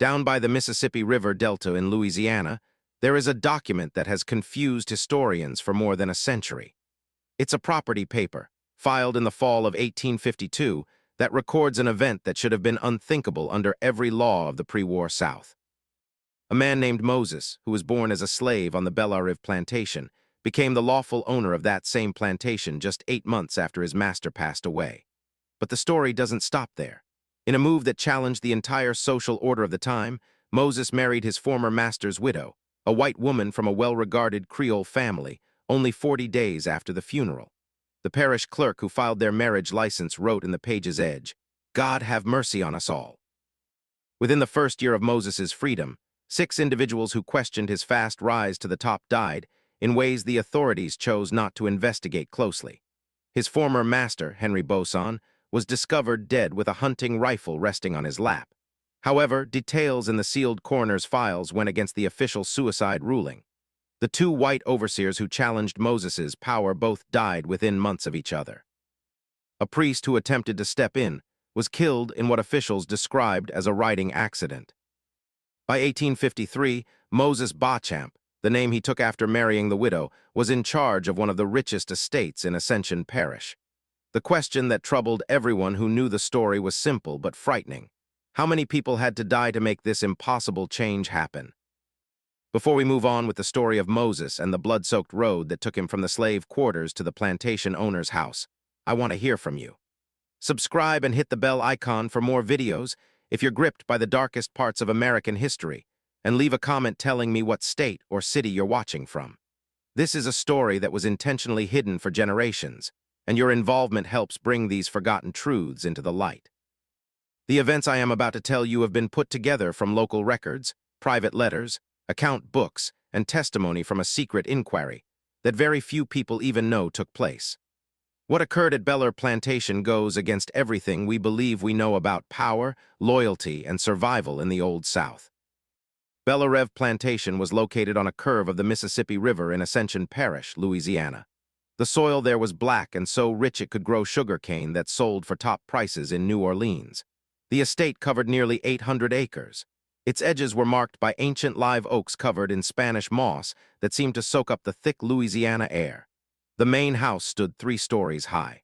Down by the Mississippi River Delta in Louisiana, there is a document that has confused historians for more than a century. It's a property paper, filed in the fall of 1852, that records an event that should have been unthinkable under every law of the pre-war South. A man named Moses, who was born as a slave on the Bellarive plantation, became the lawful owner of that same plantation just 8 months after his master passed away. But the story doesn't stop there. In a move that challenged the entire social order of the time, Moses married his former master's widow, a white woman from a well-regarded Creole family, only 40 days after the funeral. The parish clerk who filed their marriage license wrote in the page's edge, "God have mercy on us all." Within the first year of Moses's freedom, 6 individuals who questioned his fast rise to the top died in ways the authorities chose not to investigate closely. His former master, Henry Boson, was discovered dead with a hunting rifle resting on his lap. However, details in the sealed coroner's files went against the official suicide ruling. The 2 white overseers who challenged Moses's power both died within months of each other. A priest who attempted to step in was killed in what officials described as a riding accident. By 1853, Moses Beauchamp, the name he took after marrying the widow, was in charge of one of the richest estates in Ascension Parish. The question that troubled everyone who knew the story was simple but frightening. How many people had to die to make this impossible change happen? Before we move on with the story of Moses and the blood-soaked road that took him from the slave quarters to the plantation owner's house, I want to hear from you. Subscribe and hit the bell icon for more videos if you're gripped by the darkest parts of American history, and leave a comment telling me what state or city you're watching from. This is a story that was intentionally hidden for generations, and your involvement helps bring these forgotten truths into the light. The events I am about to tell you have been put together from local records, private letters, account books, and testimony from a secret inquiry that very few people even know took place. What occurred at Bellarive Plantation goes against everything we believe we know about power, loyalty, and survival in the Old South. Bellarive Plantation was located on a curve of the Mississippi River in Ascension Parish, Louisiana. The soil there was black and so rich it could grow sugarcane that sold for top prices in New Orleans. The estate covered nearly 800 acres. Its edges were marked by ancient live oaks covered in Spanish moss that seemed to soak up the thick Louisiana air. The main house stood 3 stories high.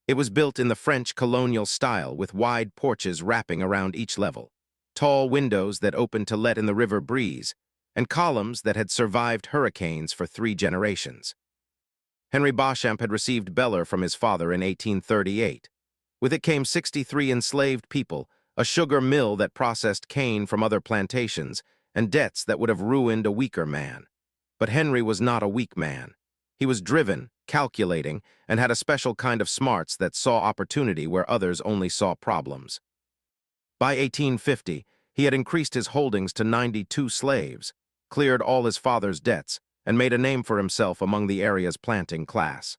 It was built in the French colonial style with wide porches wrapping around each level, tall windows that opened to let in the river breeze, and columns that had survived hurricanes for 3 generations. Henry Beauchamp had received Bellarive from his father in 1838. With it came 63 enslaved people, a sugar mill that processed cane from other plantations, and debts that would have ruined a weaker man. But Henry was not a weak man. He was driven, calculating, and had a special kind of smarts that saw opportunity where others only saw problems. By 1850, he had increased his holdings to 92 slaves, cleared all his father's debts, and made a name for himself among the area's planting class.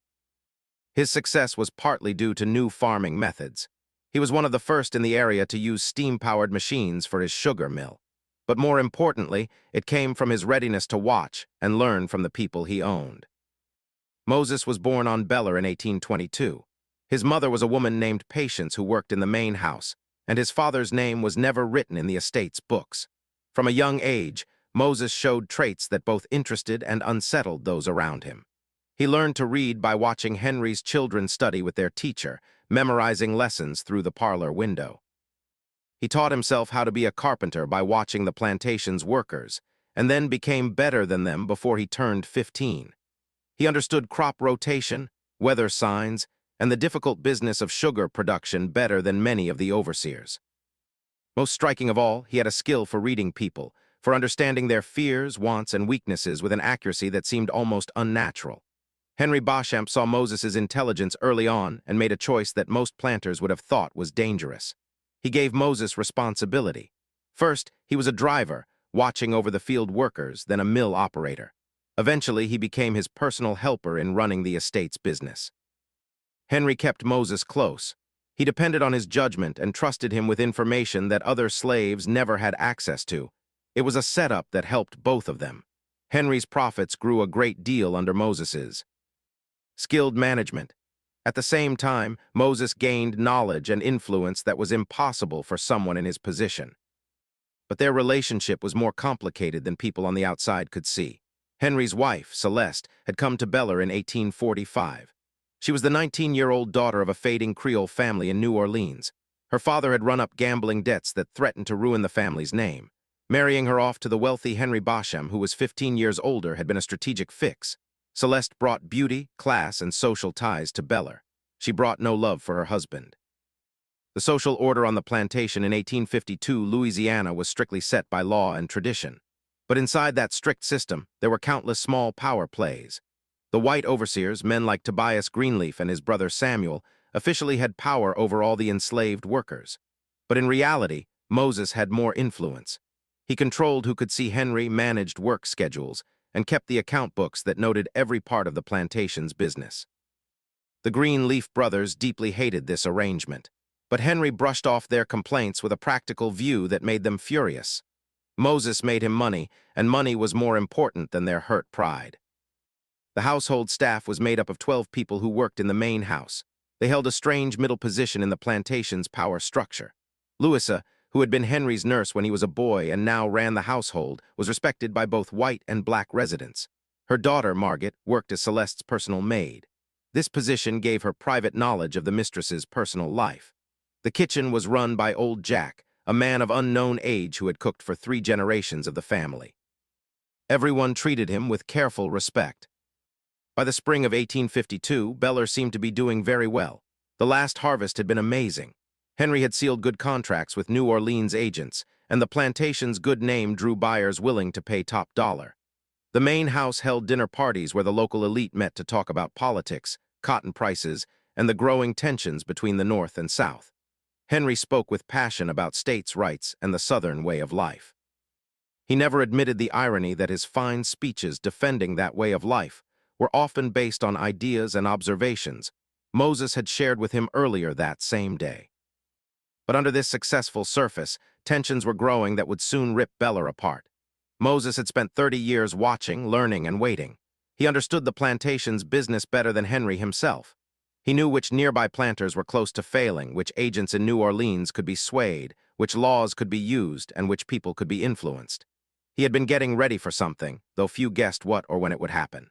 His success was partly due to new farming methods. He was one of the first in the area to use steam-powered machines for his sugar mill. But more importantly, it came from his readiness to watch and learn from the people he owned. Moses was born on Bellarive in 1822. His mother was a woman named Patience who worked in the main house, and his father's name was never written in the estate's books. From a young age, Moses showed traits that both interested and unsettled those around him. He learned to read by watching Henry's children study with their teacher, memorizing lessons through the parlor window. He taught himself how to be a carpenter by watching the plantation's workers, and then became better than them before he turned 15. He understood crop rotation, weather signs, and the difficult business of sugar production better than many of the overseers. Most striking of all, he had a skill for reading people, for understanding their fears, wants, and weaknesses with an accuracy that seemed almost unnatural. Henry Beauchamp saw Moses's intelligence early on and made a choice that most planters would have thought was dangerous. He gave Moses responsibility. First, he was a driver, watching over the field workers, then a mill operator. Eventually, he became his personal helper in running the estate's business. Henry kept Moses close. He depended on his judgment and trusted him with information that other slaves never had access to. It was a setup that helped both of them. Henry's profits grew a great deal under Moses's. Skilled management. At the same time, Moses gained knowledge and influence that was impossible for someone in his position. But their relationship was more complicated than people on the outside could see. Henry's wife, Celeste, had come to Bellarive in 1845. She was the 19-year-old daughter of a fading Creole family in New Orleans. Her father had run up gambling debts that threatened to ruin the family's name. Marrying her off to the wealthy Henry Beauchamp, who was 15 years older, had been a strategic fix. Celeste brought beauty, class, and social ties to Bellarive. She brought no love for her husband. The social order on the plantation in 1852 Louisiana was strictly set by law and tradition. But inside that strict system, there were countless small power plays. The white overseers, men like Tobias Greenleaf and his brother Samuel, officially had power over all the enslaved workers. But in reality, Moses had more influence. He controlled who could see Henry, managed work schedules, and kept the account books that noted every part of the plantation's business. The Greenleaf brothers deeply hated this arrangement, but Henry brushed off their complaints with a practical view that made them furious. Moses made him money, and money was more important than their hurt pride. The household staff was made up of 12 people who worked in the main house. They held a strange middle position in the plantation's power structure. Louisa, who had been Henry's nurse when he was a boy and now ran the household, was respected by both white and black residents. Her daughter, Margaret, worked as Celeste's personal maid. This position gave her private knowledge of the mistress's personal life. The kitchen was run by old Jack, a man of unknown age who had cooked for 3 generations of the family. Everyone treated him with careful respect. By the spring of 1852, Bellarive seemed to be doing very well. The last harvest had been amazing. Henry had sealed good contracts with New Orleans agents, and the plantation's good name drew buyers willing to pay top dollar. The main house held dinner parties where the local elite met to talk about politics, cotton prices, and the growing tensions between the North and South. Henry spoke with passion about states' rights and the Southern way of life. He never admitted the irony that his fine speeches defending that way of life were often based on ideas and observations Moses had shared with him earlier that same day. But under this successful surface, tensions were growing that would soon rip Bellarive apart. Moses had spent 30 years watching, learning, and waiting. He understood the plantation's business better than Henry himself. He knew which nearby planters were close to failing, which agents in New Orleans could be swayed, which laws could be used, and which people could be influenced. He had been getting ready for something, though few guessed what or when it would happen.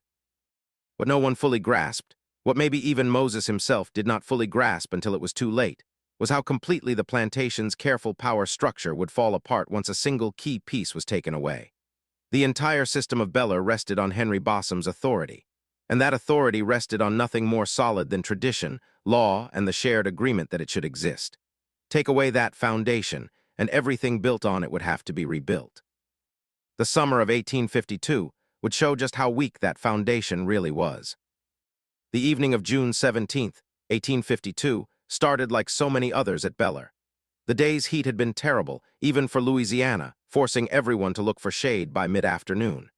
What no one fully grasped, what maybe even Moses himself did not fully grasp until it was too late, was how completely the plantation's careful power structure would fall apart once a single key piece was taken away. The entire system of Bellarive rested on Henry Beauchamp's authority, and that authority rested on nothing more solid than tradition, law, and the shared agreement that it should exist. Take away that foundation, and everything built on it would have to be rebuilt. The summer of 1852 would show just how weak that foundation really was. The evening of June 17, 1852, started like so many others at Bellarive. The day's heat had been terrible, even for Louisiana, forcing everyone to look for shade by mid-afternoon.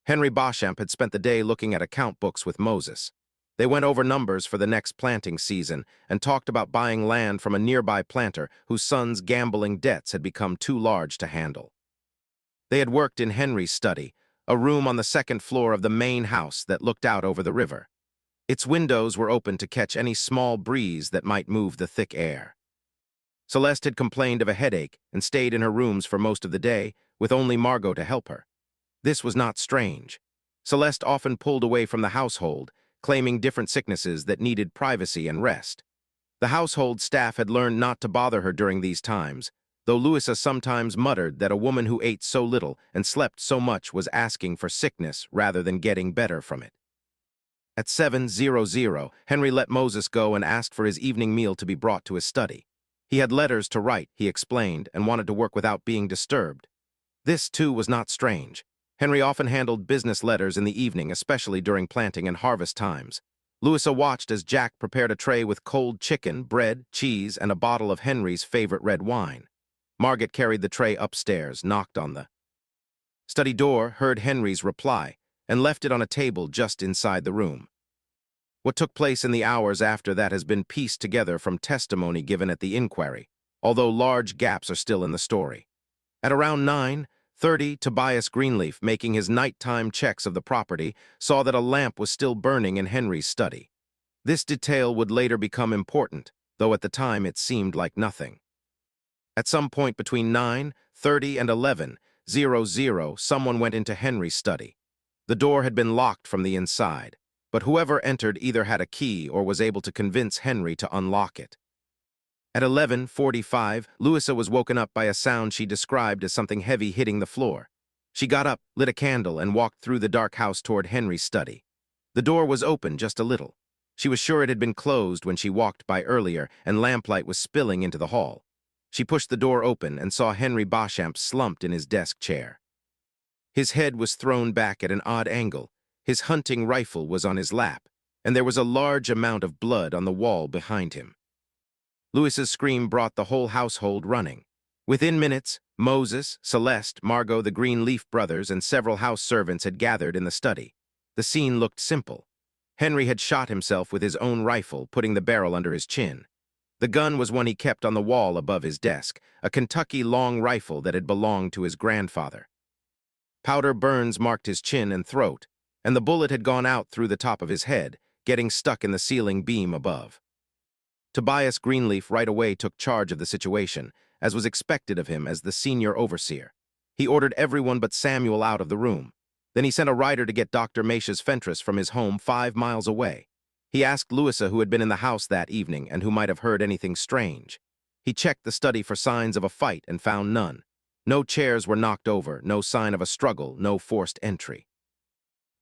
Henry Beauchamp had spent the day looking at account books with Moses. They went over numbers for the next planting season and talked about buying land from a nearby planter whose son's gambling debts had become too large to handle. They had worked in Henry's study, a room on the second floor of the main house that looked out over the river. Its windows were open to catch any small breeze that might move the thick air. Celeste had complained of a headache and stayed in her rooms for most of the day, with only Margot to help her. This was not strange. Celeste often pulled away from the household, claiming different sicknesses that needed privacy and rest. The household staff had learned not to bother her during these times, though Louisa sometimes muttered that a woman who ate so little and slept so much was asking for sickness rather than getting better from it. At 7:00, Henry let Moses go and asked for his evening meal to be brought to his study. He had letters to write, he explained, and wanted to work without being disturbed. This, too, was not strange. Henry often handled business letters in the evening, especially during planting and harvest times. Louisa watched as Jack prepared a tray with cold chicken, bread, cheese, and a bottle of Henry's favorite red wine. Margaret carried the tray upstairs, knocked on the study door, heard Henry's reply, and left it on a table just inside the room. What took place in the hours after that has been pieced together from testimony given at the inquiry, although large gaps are still in the story. At around 9:30, Tobias Greenleaf, making his nighttime checks of the property, saw that a lamp was still burning in Henry's study. This detail would later become important, though at the time it seemed like nothing. At some point between 30 and 11:00, someone went into Henry's study. The door had been locked from the inside, but whoever entered either had a key or was able to convince Henry to unlock it. At 11:45, Louisa was woken up by a sound she described as something heavy hitting the floor. She got up, lit a candle, and walked through the dark house toward Henry's study. The door was open just a little. She was sure it had been closed when she walked by earlier, and lamplight was spilling into the hall. She pushed the door open and saw Henry Beauchamp slumped in his desk chair. His head was thrown back at an odd angle, his hunting rifle was on his lap, and there was a large amount of blood on the wall behind him. Louisa's scream brought the whole household running. Within minutes, Moses, Celeste, Margot, the Greenleaf brothers, and several house servants had gathered in the study. The scene looked simple. Henry had shot himself with his own rifle, putting the barrel under his chin. The gun was one he kept on the wall above his desk, a Kentucky long rifle that had belonged to his grandfather. Powder burns marked his chin and throat, and the bullet had gone out through the top of his head, getting stuck in the ceiling beam above. Tobias Greenleaf right away took charge of the situation, as was expected of him as the senior overseer. He ordered everyone but Samuel out of the room. Then he sent a rider to get Dr. Macias Fentress from his home 5 miles away. He asked Louisa who had been in the house that evening and who might have heard anything strange. He checked the study for signs of a fight and found none. No chairs were knocked over, no sign of a struggle, no forced entry.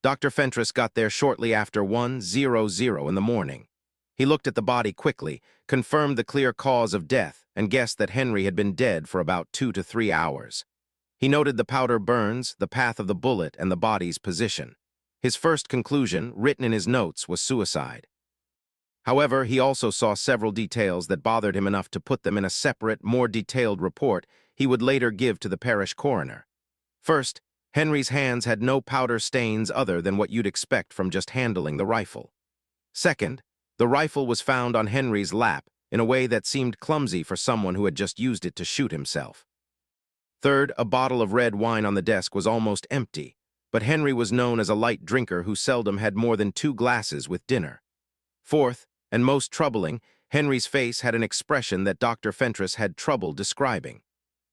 Dr. Fentress got there shortly after 1:00 in the morning. He looked at the body quickly, confirmed the clear cause of death, and guessed that Henry had been dead for about 2 to 3 hours. He noted the powder burns, the path of the bullet, and the body's position. His first conclusion, written in his notes, was suicide. However, he also saw several details that bothered him enough to put them in a separate, more detailed report he would later give to the parish coroner. First, Henry's hands had no powder stains other than what you'd expect from just handling the rifle. Second, the rifle was found on Henry's lap in a way that seemed clumsy for someone who had just used it to shoot himself. Third, a bottle of red wine on the desk was almost empty, but Henry was known as a light drinker who seldom had more than 2 glasses with dinner. Fourth, and most troubling, Henry's face had an expression that Dr. Fentress had trouble describing.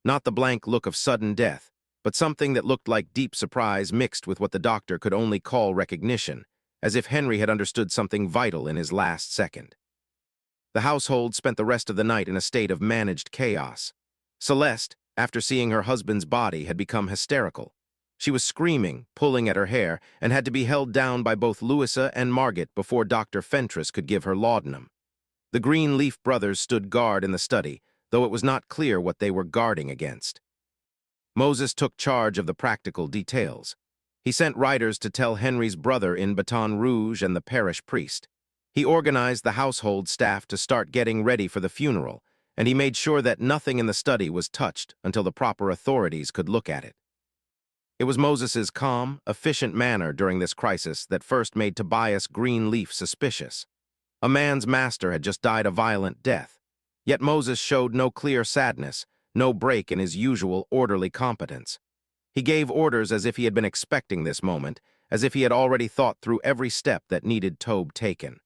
Not the blank look of sudden death, but something that looked like deep surprise mixed with what the doctor could only call recognition, as if Henry had understood something vital in his last second. The household spent the rest of the night in a state of managed chaos. Celeste, after seeing her husband's body, had become hysterical. She was screaming, pulling at her hair, and had to be held down by both Louisa and Margot before Dr. Fentress could give her laudanum. The Greenleaf brothers stood guard in the study, though it was not clear what they were guarding against. Moses took charge of the practical details. He sent riders to tell Henry's brother in Baton Rouge and the parish priest. He organized the household staff to start getting ready for the funeral, and he made sure that nothing in the study was touched until the proper authorities could look at it. It was Moses's calm, efficient manner during this crisis that first made Tobias Greenleaf suspicious. A man's master had just died a violent death, yet Moses showed no clear sadness, no break in his usual orderly competence. He gave orders as if he had been expecting this moment, as if he had already thought through every step that needed Tobe taken.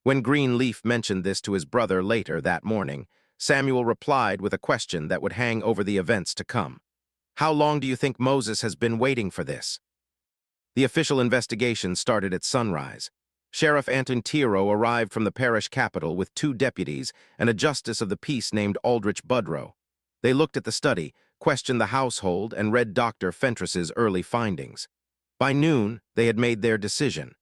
When Greenleaf mentioned this to his brother later that morning, Samuel replied with a question that would hang over the events to come. "How long do you think Moses has been waiting for this?" The official investigation started at sunrise. Sheriff Anton Tiro arrived from the parish capital with 2 deputies and a justice of the peace named Aldrich Budrow. They looked at the study, questioned the household, and read Dr. Fentress's early findings. By noon, they had made their decision.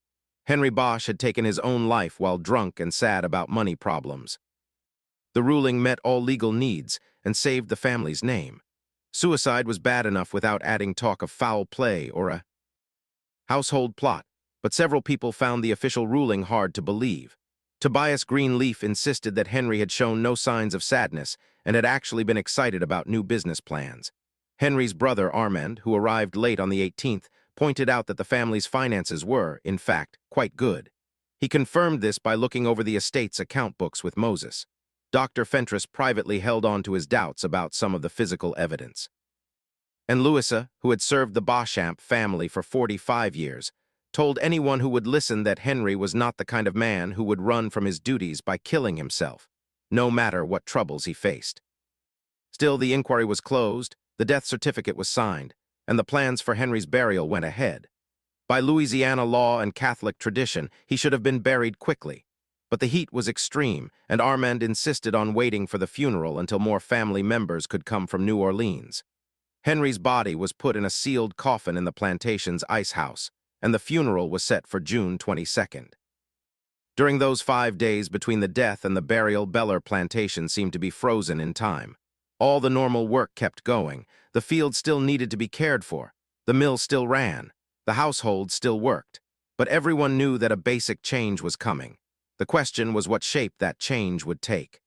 Henry Bosch had taken his own life while drunk and sad about money problems. The ruling met all legal needs and saved the family's name. Suicide was bad enough without adding talk of foul play or a household plot, but several people found the official ruling hard to believe. Tobias Greenleaf insisted that Henry had shown no signs of sadness and had actually been excited about new business plans. Henry's brother, Armand, who arrived late on the 18th, pointed out that the family's finances were, in fact, quite good. He confirmed this by looking over the estate's account books with Moses. Dr. Fentress privately held on to his doubts about some of the physical evidence. And Louisa, who had served the Beauchamp family for 45 years, told anyone who would listen that Henry was not the kind of man who would run from his duties by killing himself, no matter what troubles he faced. Still, the inquiry was closed, the death certificate was signed, and the plans for Henry's burial went ahead. By Louisiana law and Catholic tradition, he should have been buried quickly. But the heat was extreme, and Armand insisted on waiting for the funeral until more family members could come from New Orleans. Henry's body was put in a sealed coffin in the plantation's ice house, and the funeral was set for June 22nd. During those 5 days between the death and the burial, Bellarive Plantation seemed to be frozen in time. All the normal work kept going. The field still needed to be cared for. The mill still ran. The household still worked. But everyone knew that a basic change was coming. The question was what shape that change would take.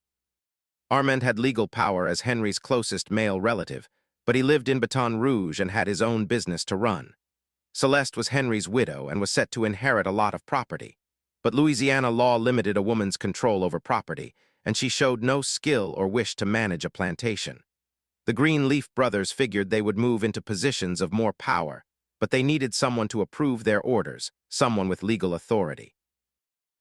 Armand had legal power as Henry's closest male relative, but he lived in Baton Rouge and had his own business to run. Celeste was Henry's widow and was set to inherit a lot of property. But Louisiana law limited a woman's control over property, and she showed no skill or wish to manage a plantation. The Greenleaf brothers figured they would move into positions of more power, but they needed someone to approve their orders, someone with legal authority.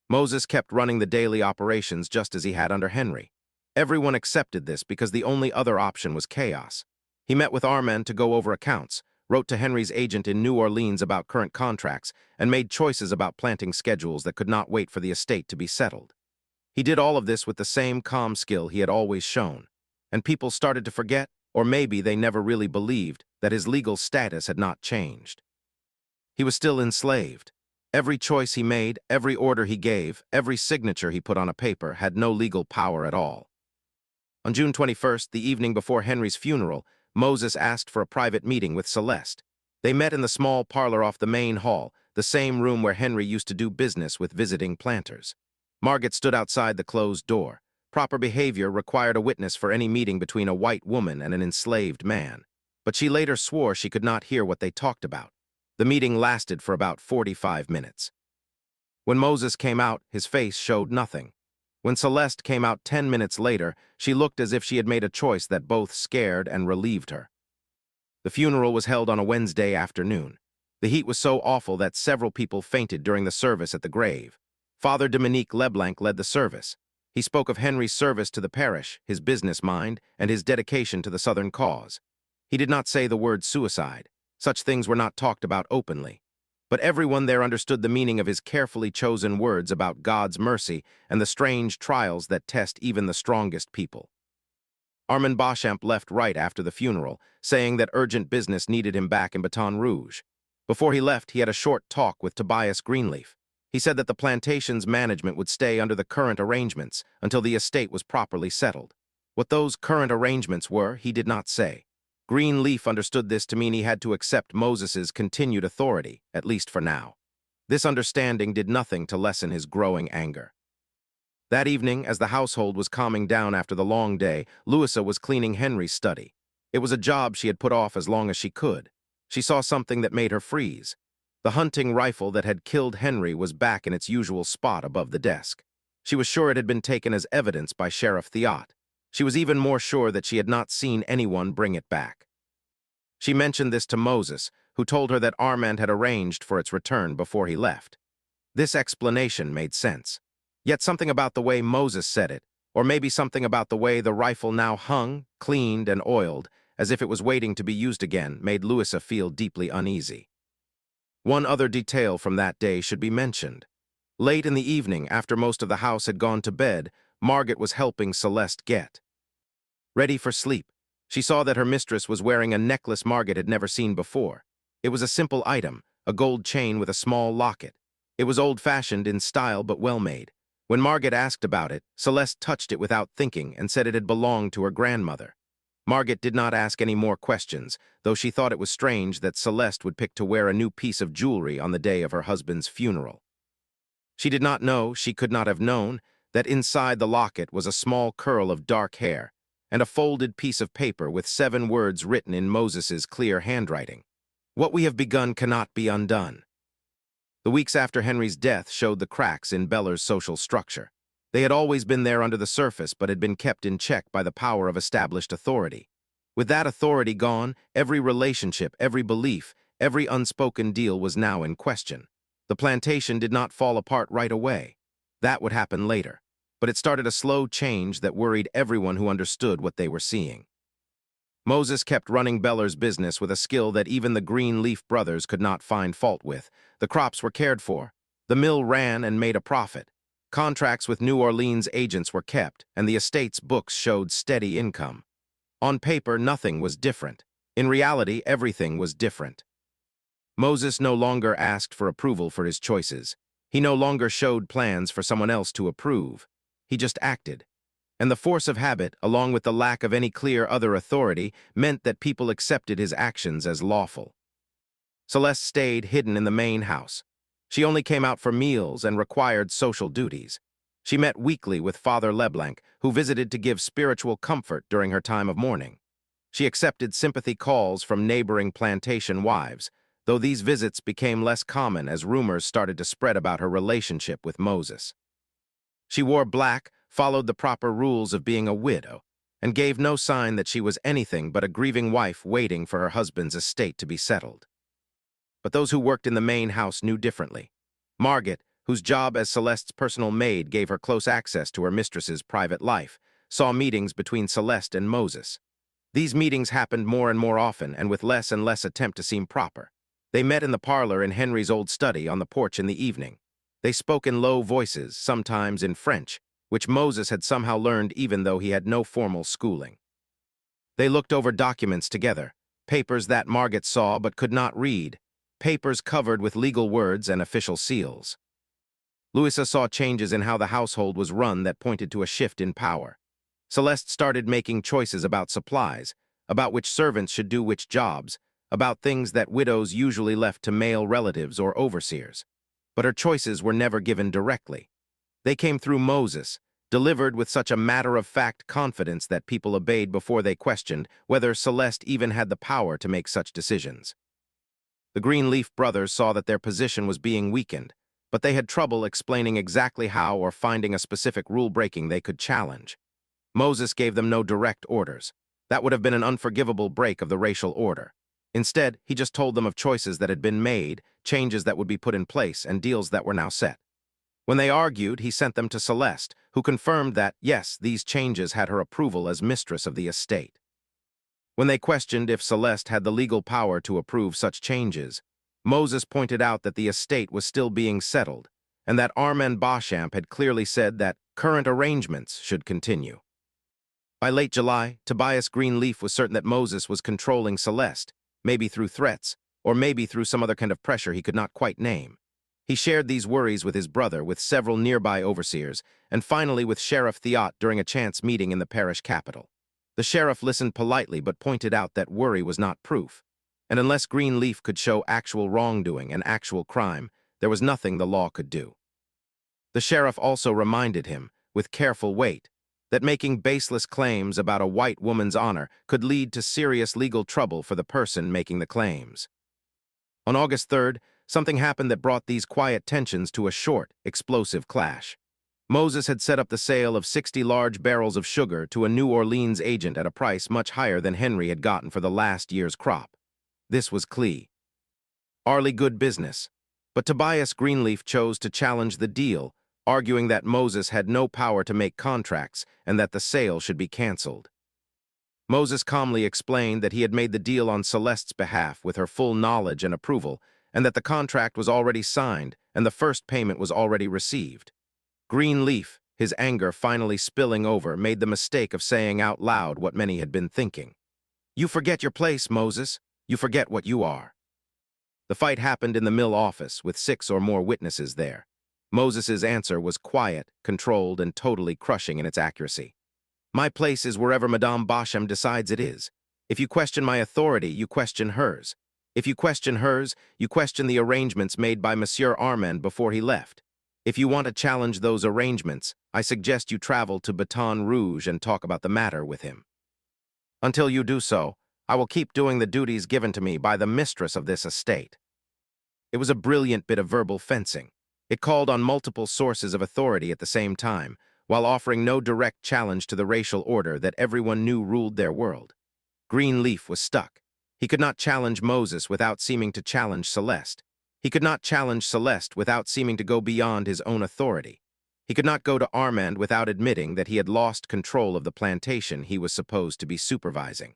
Moses kept running the daily operations just as he had under Henry. Everyone accepted this because the only other option was chaos. He met with Armand to go over accounts, wrote to Henry's agent in New Orleans about current contracts, and made choices about planting schedules that could not wait for the estate to be settled. He did all of this with the same calm skill he had always shown, and people started to forget, or maybe they never really believed, that his legal status had not changed. He was still enslaved. Every choice he made, every order he gave, every signature he put on a paper had no legal power at all. On June 21st, the evening before Henry's funeral, Moses asked for a private meeting with Celeste. They met in the small parlor off the main hall, the same room where Henry used to do business with visiting planters. Margaret stood outside the closed door. Proper behavior required a witness for any meeting between a white woman and an enslaved man. But she later swore she could not hear what they talked about. The meeting lasted for about 45 minutes. When Moses came out, his face showed nothing. When Celeste came out 10 minutes later, she looked as if she had made a choice that both scared and relieved her. The funeral was held on a Wednesday afternoon. The heat was so awful that several people fainted during the service at the grave. Father Dominique Leblanc led the service. He spoke of Henry's service to the parish, his business mind, and his dedication to the Southern cause. He did not say the word suicide. Such things were not talked about openly. But everyone there understood the meaning of his carefully chosen words about God's mercy and the strange trials that test even the strongest people. Armand Beauchamp left right after the funeral, saying that urgent business needed him back in Baton Rouge. Before he left, he had a short talk with Tobias Greenleaf. He said that the plantation's management would stay under the current arrangements until the estate was properly settled. What those current arrangements were, he did not say. Greenleaf understood this to mean he had to accept Moses's continued authority, at least for now. This understanding did nothing to lessen his growing anger. That evening, as the household was calming down after the long day, Louisa was cleaning Henry's study. It was a job she had put off as long as she could. She saw something that made her freeze. The hunting rifle that had killed Henry was back in its usual spot above the desk. She was sure it had been taken as evidence by Sheriff Thiot. She was even more sure that she had not seen anyone bring it back. She mentioned this to Moses, who told her that Armand had arranged for its return before he left. This explanation made sense. Yet something about the way Moses said it, or maybe something about the way the rifle now hung, cleaned and oiled, as if it was waiting to be used again, made Louisa feel deeply uneasy. One other detail from that day should be mentioned. Late in the evening, after most of the house had gone to bed, Margaret was helping Celeste get ready for sleep. She saw that her mistress was wearing a necklace Margaret had never seen before. It was a simple item, a gold chain with a small locket. It was old-fashioned in style but well-made. When Margaret asked about it, Celeste touched it without thinking and said it had belonged to her grandmother. Margaret did not ask any more questions, though she thought it was strange that Celeste would pick to wear a new piece of jewelry on the day of her husband's funeral. She did not know, she could not have known, that inside the locket was a small curl of dark hair and a folded piece of paper with 7 words written in Moses's clear handwriting. What we have begun cannot be undone. The weeks after Henry's death showed the cracks in Bellarive's social structure. They had always been there under the surface but had been kept in check by the power of established authority. With that authority gone, every relationship, every belief, every unspoken deal was now in question. The plantation did not fall apart right away. That would happen later. But it started a slow change that worried everyone who understood what they were seeing. Moses kept running Beller's business with a skill that even the Greenleaf brothers could not find fault with. The crops were cared for. The mill ran and made a profit. Contracts with New Orleans agents were kept, and the estate's books showed steady income. On paper, nothing was different. In reality, everything was different. Moses no longer asked for approval for his choices. He no longer showed plans for someone else to approve. He just acted. And the force of habit, along with the lack of any clear other authority, meant that people accepted his actions as lawful. Celeste stayed hidden in the main house. She only came out for meals and required social duties. She met weekly with Father Leblanc, who visited to give spiritual comfort during her time of mourning. She accepted sympathy calls from neighboring plantation wives, though these visits became less common as rumors started to spread about her relationship with Moses. She wore black, followed the proper rules of being a widow, and gave no sign that she was anything but a grieving wife waiting for her husband's estate to be settled. But those who worked in the main house knew differently. Margaret, whose job as Celeste's personal maid gave her close access to her mistress's private life, saw meetings between Celeste and Moses. These meetings happened more and more often and with less and less attempt to seem proper. They met in the parlor in Henry's old study on the porch in the evening. They spoke in low voices, sometimes in French, which Moses had somehow learned even though he had no formal schooling. They looked over documents together, papers that Margaret saw but could not read, papers covered with legal words and official seals. Louisa saw changes in how the household was run that pointed to a shift in power. Celeste started making choices about supplies, about which servants should do which jobs, about things that widows usually left to male relatives or overseers. But her choices were never given directly. They came through Moses, delivered with such a matter-of-fact confidence that people obeyed before they questioned whether Celeste even had the power to make such decisions. The Greenleaf brothers saw that their position was being weakened, but they had trouble explaining exactly how or finding a specific rule-breaking they could challenge. Moses gave them no direct orders. That would have been an unforgivable break of the racial order. Instead, he just told them of choices that had been made, changes that would be put in place, and deals that were now set. When they argued, he sent them to Celeste, who confirmed that, yes, these changes had her approval as mistress of the estate. When they questioned if Celeste had the legal power to approve such changes, Moses pointed out that the estate was still being settled, and that Armand Beauchamp had clearly said that current arrangements should continue. By late July, Tobias Greenleaf was certain that Moses was controlling Celeste, maybe through threats, or maybe through some other kind of pressure he could not quite name. He shared these worries with his brother, with several nearby overseers, and finally with Sheriff Thiot during a chance meeting in the parish capital. The sheriff listened politely but pointed out that worry was not proof, and unless Greenleaf could show actual wrongdoing and actual crime, there was nothing the law could do. The sheriff also reminded him, with careful weight, that making baseless claims about a white woman's honor could lead to serious legal trouble for the person making the claims. On August 3rd, something happened that brought these quiet tensions to a short, explosive clash. Moses had set up the sale of 60 large barrels of sugar to a New Orleans agent at a price much higher than Henry had gotten for the last year's crop. This was clearly good business, but Tobias Greenleaf chose to challenge the deal, arguing that Moses had no power to make contracts and that the sale should be canceled. Moses calmly explained that he had made the deal on Celeste's behalf with her full knowledge and approval, and that the contract was already signed and the first payment was already received. Greenleaf, his anger finally spilling over, made the mistake of saying out loud what many had been thinking. "You forget your place, Moses. You forget what you are." The fight happened in the mill office, with 6 or more witnesses there. Moses's answer was quiet, controlled, and totally crushing in its accuracy. "My place is wherever Madame Beauchamp decides it is. If you question my authority, you question hers. If you question hers, you question the arrangements made by Monsieur Armand before he left. If you want to challenge those arrangements, I suggest you travel to Baton Rouge and talk about the matter with him. Until you do so, I will keep doing the duties given to me by the mistress of this estate." It was a brilliant bit of verbal fencing. It called on multiple sources of authority at the same time, while offering no direct challenge to the racial order that everyone knew ruled their world. Greenleaf was stuck. He could not challenge Moses without seeming to challenge Celeste. He could not challenge Celeste without seeming to go beyond his own authority. He could not go to Armand without admitting that he had lost control of the plantation he was supposed to be supervising.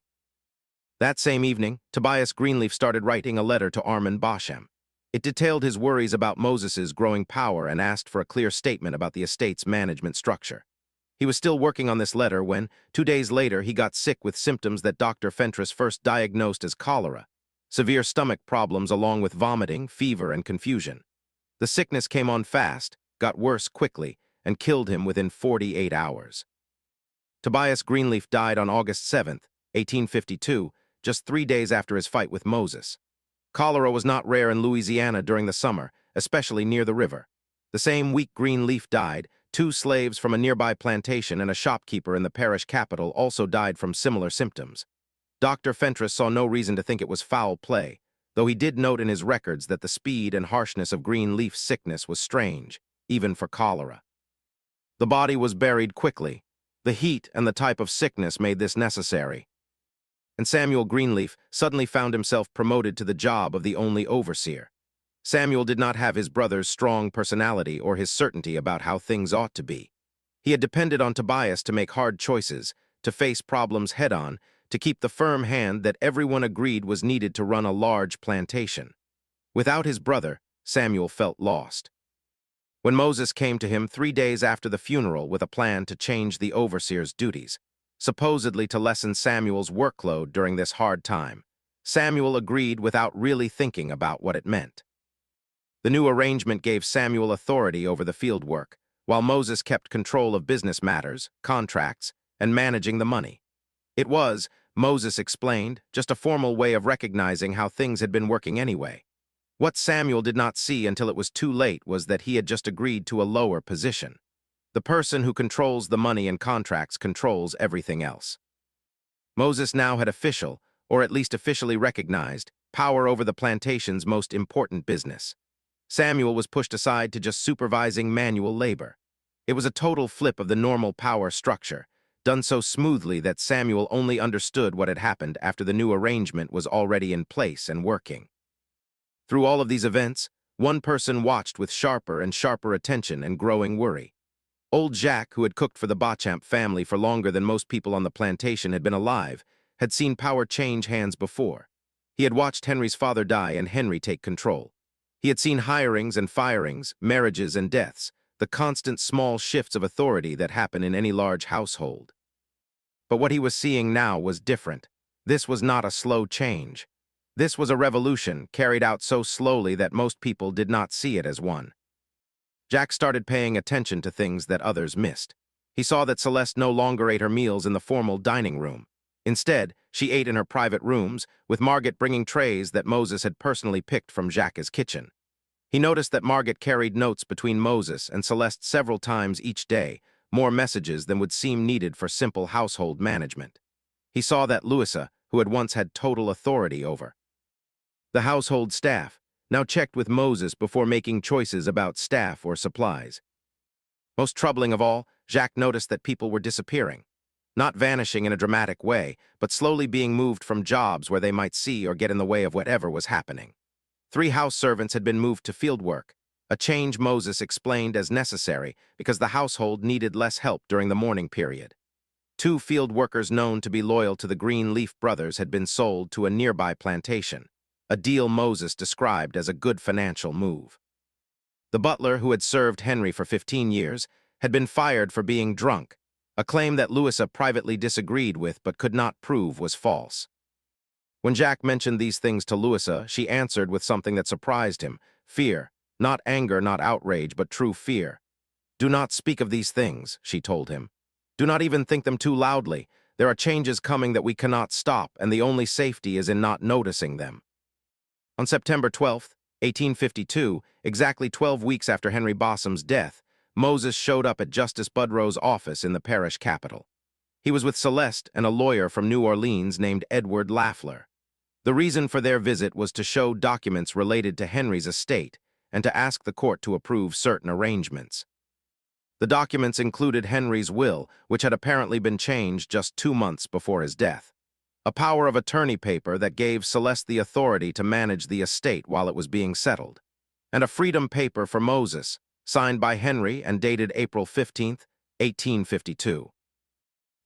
That same evening, Tobias Greenleaf started writing a letter to Armand Basham. It detailed his worries about Moses's growing power and asked for a clear statement about the estate's management structure. He was still working on this letter when, 2 days later, he got sick with symptoms that Dr. Fentress first diagnosed as cholera, severe stomach problems along with vomiting, fever, and confusion. The sickness came on fast, got worse quickly, and killed him within 48 hours. Tobias Greenleaf died on August 7, 1852, just 3 days after his fight with Moses. Cholera was not rare in Louisiana during the summer, especially near the river. The same week Greenleaf died, 2 slaves from a nearby plantation and a shopkeeper in the parish capital also died from similar symptoms. Dr. Fentress saw no reason to think it was foul play, though he did note in his records that the speed and harshness of Greenleaf's sickness was strange, even for cholera. The body was buried quickly. The heat and the type of sickness made this necessary. And Samuel Greenleaf suddenly found himself promoted to the job of the only overseer. Samuel did not have his brother's strong personality or his certainty about how things ought to be. He had depended on Tobias to make hard choices, to face problems head-on, to keep the firm hand that everyone agreed was needed to run a large plantation. Without his brother, Samuel felt lost. When Moses came to him 3 days after the funeral with a plan to change the overseer's duties, supposedly to lessen Samuel's workload during this hard time, Samuel agreed without really thinking about what it meant. The new arrangement gave Samuel authority over the field work, while Moses kept control of business matters, contracts, and managing the money. It was, Moses explained, just a formal way of recognizing how things had been working anyway. What Samuel did not see until it was too late was that he had just agreed to a lower position. The person who controls the money and contracts controls everything else. Moses now had official, or at least officially recognized, power over the plantation's most important business. Samuel was pushed aside to just supervising manual labor. It was a total flip of the normal power structure, done so smoothly that Samuel only understood what had happened after the new arrangement was already in place and working. Through all of these events, one person watched with sharper and sharper attention and growing worry. Old Jacques, who had cooked for the Beauchamp family for longer than most people on the plantation had been alive, had seen power change hands before. He had watched Henry's father die and Henry take control. He had seen hirings and firings, marriages and deaths, the constant small shifts of authority that happen in any large household. But what he was seeing now was different. This was not a slow change. This was a revolution carried out so slowly that most people did not see it as one. Jack started paying attention to things that others missed. He saw that Celeste no longer ate her meals in the formal dining room. Instead, she ate in her private rooms, with Margaret bringing trays that Moses had personally picked from Jacques' kitchen. He noticed that Margaret carried notes between Moses and Celeste several times each day, more messages than would seem needed for simple household management. He saw that Louisa, who had once had total authority over the household staff, now checked with Moses before making choices about staff or supplies. Most troubling of all, Jacques noticed that people were disappearing. Not vanishing in a dramatic way, but slowly being moved from jobs where they might see or get in the way of whatever was happening. 3 house servants had been moved to field work, a change Moses explained as necessary because the household needed less help during the mourning period. 2 field workers known to be loyal to the Greenleaf brothers had been sold to a nearby plantation, a deal Moses described as a good financial move. The butler, who had served Henry for 15 years, had been fired for being drunk, a claim that Louisa privately disagreed with but could not prove was false. When Jack mentioned these things to Louisa, she answered with something that surprised him: fear, not anger, not outrage, but true fear. "Do not speak of these things," she told him. "Do not even think them too loudly. There are changes coming that we cannot stop, and the only safety is in not noticing them." On September 12, 1852, exactly 12 weeks after Henry Bossam's death, Moses showed up at Justice Budrow's office in the parish capital. He was with Celeste and a lawyer from New Orleans named Edward Lafleur. The reason for their visit was to show documents related to Henry's estate and to ask the court to approve certain arrangements. The documents included Henry's will, which had apparently been changed just 2 months before his death, a power of attorney paper that gave Celeste the authority to manage the estate while it was being settled, and a freedom paper for Moses, signed by Henry and dated April 15, 1852.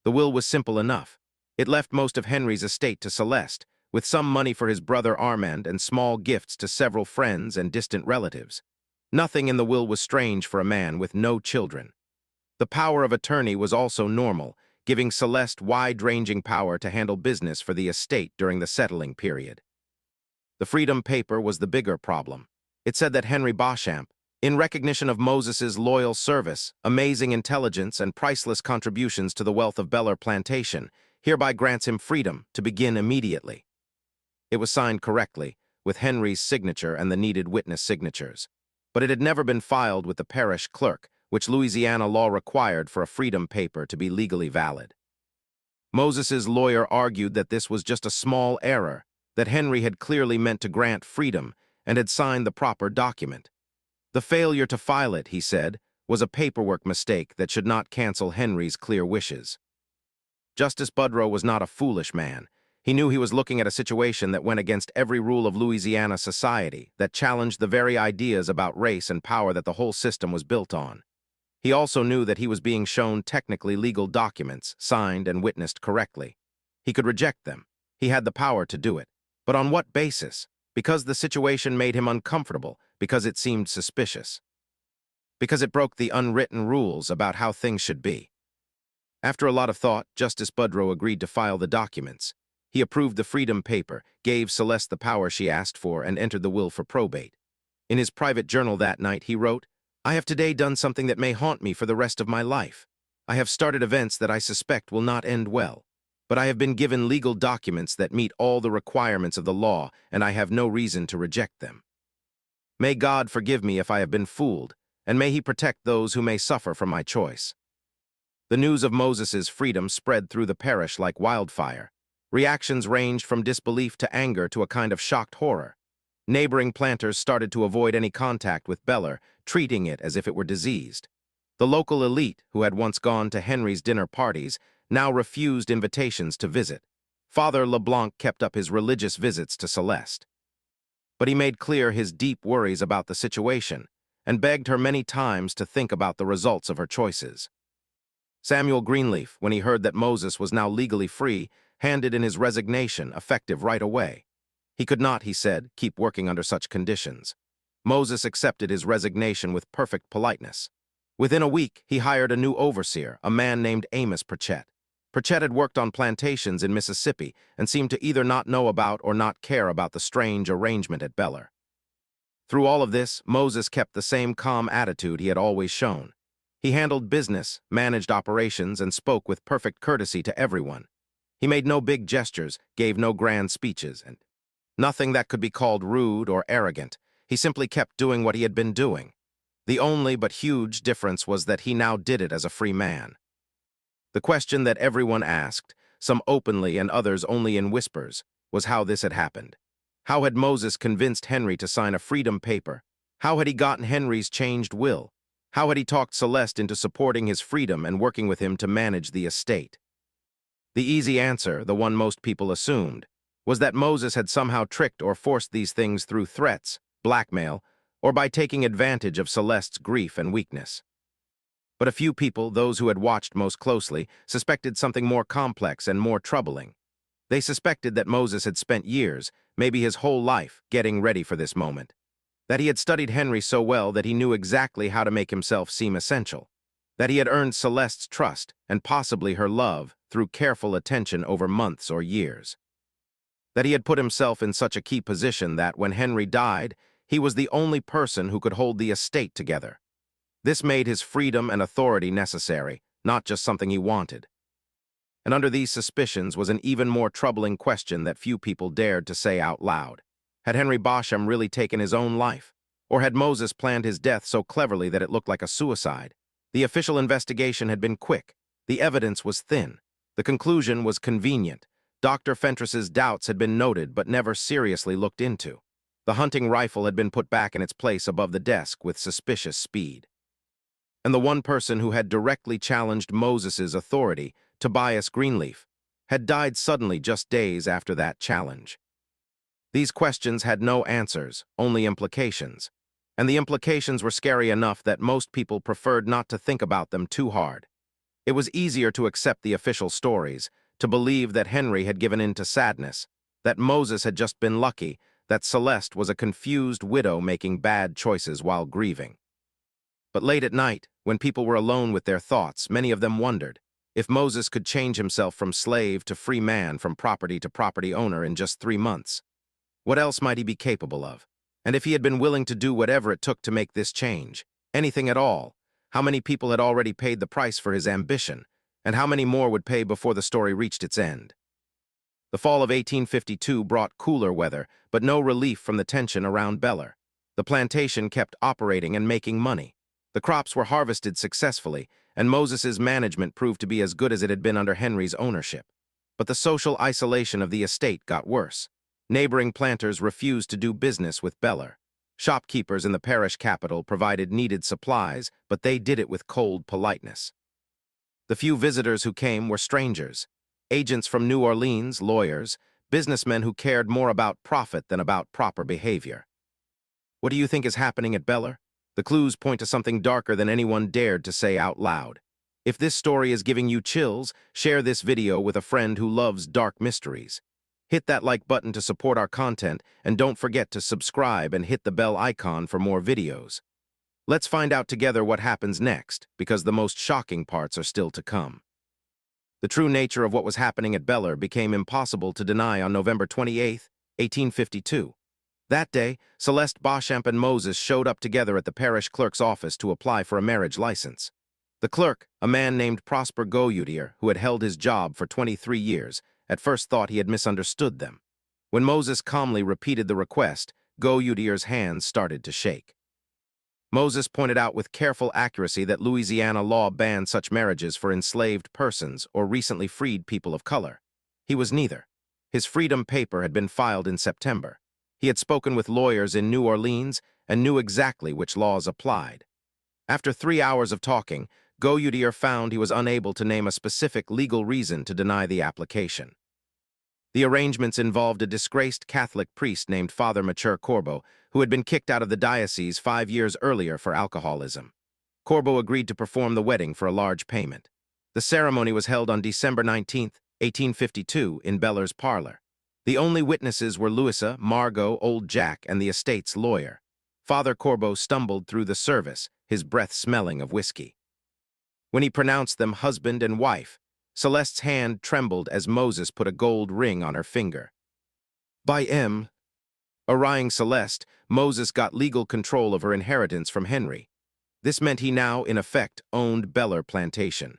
The will was simple enough. It left most of Henry's estate to Celeste, with some money for his brother Armand and small gifts to several friends and distant relatives. Nothing in the will was strange for a man with no children. The power of attorney was also normal, giving Celeste wide-ranging power to handle business for the estate during the settling period. The freedom paper was the bigger problem. It said that Henry Beauchamp, in recognition of Moses's loyal service, amazing intelligence, and priceless contributions to the wealth of Bellarive Plantation, hereby grants him freedom to begin immediately. It was signed correctly, with Henry's signature and the needed witness signatures. But it had never been filed with the parish clerk, which Louisiana law required for a freedom paper to be legally valid. Moses's lawyer argued that this was just a small error, that Henry had clearly meant to grant freedom and had signed the proper document. The failure to file it, he said, was a paperwork mistake that should not cancel Henry's clear wishes. Justice Budrow was not a foolish man. He knew he was looking at a situation that went against every rule of Louisiana society, that challenged the very ideas about race and power that the whole system was built on. He also knew that he was being shown technically legal documents, signed and witnessed correctly. He could reject them. He had the power to do it. But on what basis? Because the situation made him uncomfortable, because it seemed suspicious. Because it broke the unwritten rules about how things should be. After a lot of thought, Justice Budrow agreed to file the documents. He approved the freedom paper, gave Celeste the power she asked for, and entered the will for probate. In his private journal that night, he wrote, "I have today done something that may haunt me for the rest of my life. I have started events that I suspect will not end well. But I have been given legal documents that meet all the requirements of the law, and I have no reason to reject them. May God forgive me if I have been fooled, and may he protect those who may suffer from my choice." The news of Moses's freedom spread through the parish like wildfire. Reactions ranged from disbelief to anger to a kind of shocked horror. Neighboring planters started to avoid any contact with Bellarive, treating it as if it were diseased. The local elite, who had once gone to Henry's dinner parties, now refused invitations to visit. Father LeBlanc kept up his religious visits to Celeste. But he made clear his deep worries about the situation, and begged her many times to think about the results of her choices. Samuel Greenleaf, when he heard that Moses was now legally free, handed in his resignation, effective right away. He could not, he said, keep working under such conditions. Moses accepted his resignation with perfect politeness. Within a week, he hired a new overseer, a man named Amos Pritchett. Pritchett had worked on plantations in Mississippi and seemed to either not know about or not care about the strange arrangement at Bellarive. Through all of this, Moses kept the same calm attitude he had always shown. He handled business, managed operations, and spoke with perfect courtesy to everyone. He made no big gestures, gave no grand speeches, and nothing that could be called rude or arrogant. He simply kept doing what he had been doing. The only but huge difference was that he now did it as a free man. The question that everyone asked, some openly and others only in whispers, was how this had happened. How had Moses convinced Henry to sign a freedom paper? How had he gotten Henry's changed will? How had he talked Celeste into supporting his freedom and working with him to manage the estate? The easy answer, the one most people assumed, was that Moses had somehow tricked or forced these things through threats, blackmail, or by taking advantage of Celeste's grief and weakness. But a few people, those who had watched most closely, suspected something more complex and more troubling. They suspected that Moses had spent years, maybe his whole life, getting ready for this moment. That he had studied Henry so well that he knew exactly how to make himself seem essential. That he had earned Celeste's trust, and possibly her love, through careful attention over months or years. That he had put himself in such a key position that, when Henry died, he was the only person who could hold the estate together. This made his freedom and authority necessary, not just something he wanted. And under these suspicions was an even more troubling question that few people dared to say out loud. Had Henry Beauchamp really taken his own life? Or had Moses planned his death so cleverly that it looked like a suicide? The official investigation had been quick. The evidence was thin. The conclusion was convenient. Dr. Fentress's doubts had been noted but never seriously looked into. The hunting rifle had been put back in its place above the desk with suspicious speed. And the one person who had directly challenged Moses's authority, Tobias Greenleaf, had died suddenly just days after that challenge. These questions had no answers, only implications. And the implications were scary enough that most people preferred not to think about them too hard. It was easier to accept the official stories, to believe that Henry had given in to sadness, that Moses had just been lucky, that Celeste was a confused widow making bad choices while grieving. But late at night, when people were alone with their thoughts, many of them wondered if Moses could change himself from slave to free man, from property to property owner in just 3 months. What else might he be capable of? And if he had been willing to do whatever it took to make this change, anything at all, how many people had already paid the price for his ambition, and how many more would pay before the story reached its end? The fall of 1852 brought cooler weather, but no relief from the tension around Bellarive. The plantation kept operating and making money. The crops were harvested successfully, and Moses's management proved to be as good as it had been under Henry's ownership. But the social isolation of the estate got worse. Neighboring planters refused to do business with Bellarive. Shopkeepers in the parish capital provided needed supplies, but they did it with cold politeness. The few visitors who came were strangers, agents from New Orleans, lawyers, businessmen who cared more about profit than about proper behavior. What do you think is happening at Bellarive? The clues point to something darker than anyone dared to say out loud. If this story is giving you chills, share this video with a friend who loves dark mysteries. Hit that like button to support our content, and don't forget to subscribe and hit the bell icon for more videos. Let's find out together what happens next, because the most shocking parts are still to come. The true nature of what was happening at Bellarive became impossible to deny on November 28, 1852. That day, Celeste Beauchamp and Moses showed up together at the parish clerk's office to apply for a marriage license. The clerk, a man named Prosper Goyudier, who had held his job for 23 years, at first thought he had misunderstood them. When Moses calmly repeated the request, Goyudier's hands started to shake. Moses pointed out with careful accuracy that Louisiana law banned such marriages for enslaved persons or recently freed people of color. He was neither. His freedom paper had been filed in September. He had spoken with lawyers in New Orleans and knew exactly which laws applied. After 3 hours of talking, Goyudier found he was unable to name a specific legal reason to deny the application. The arrangements involved a disgraced Catholic priest named Father Mature Corbeau, who had been kicked out of the diocese 5 years earlier for alcoholism. Corbeau agreed to perform the wedding for a large payment. The ceremony was held on December 19, 1852, in Bellarive's parlor. The only witnesses were Louisa, Margot, Old Jack, and the estate's lawyer. Father Corbeau stumbled through the service, his breath smelling of whiskey. When he pronounced them husband and wife, Celeste's hand trembled as Moses put a gold ring on her finger. By M. Arrying Celeste, Moses got legal control of her inheritance from Henry. This meant he now, in effect, owned Bellarive Plantation.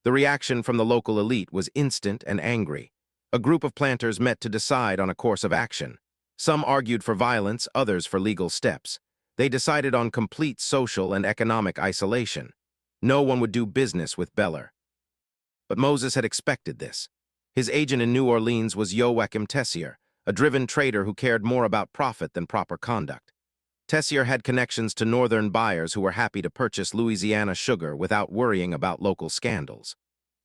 The reaction from the local elite was instant and angry. A group of planters met to decide on a course of action. Some argued for violence, others for legal steps. They decided on complete social and economic isolation. No one would do business with Bellarive. But Moses had expected this. His agent in New Orleans was Joachim Tessier, a driven trader who cared more about profit than proper conduct. Tessier had connections to northern buyers who were happy to purchase Louisiana sugar without worrying about local scandals.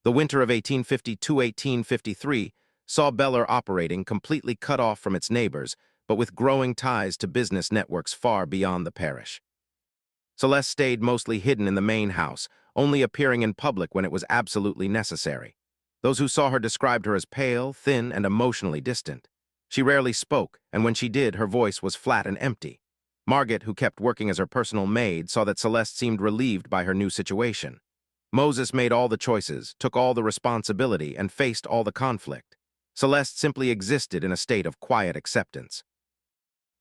The winter of 1852-1853 saw Bellarive operating completely cut off from its neighbors, but with growing ties to business networks far beyond the parish. Celeste stayed mostly hidden in the main house, only appearing in public when it was absolutely necessary. Those who saw her described her as pale, thin, and emotionally distant. She rarely spoke, and when she did, her voice was flat and empty. Margot, who kept working as her personal maid, saw that Celeste seemed relieved by her new situation. Moses made all the choices, took all the responsibility, and faced all the conflict. Celeste simply existed in a state of quiet acceptance.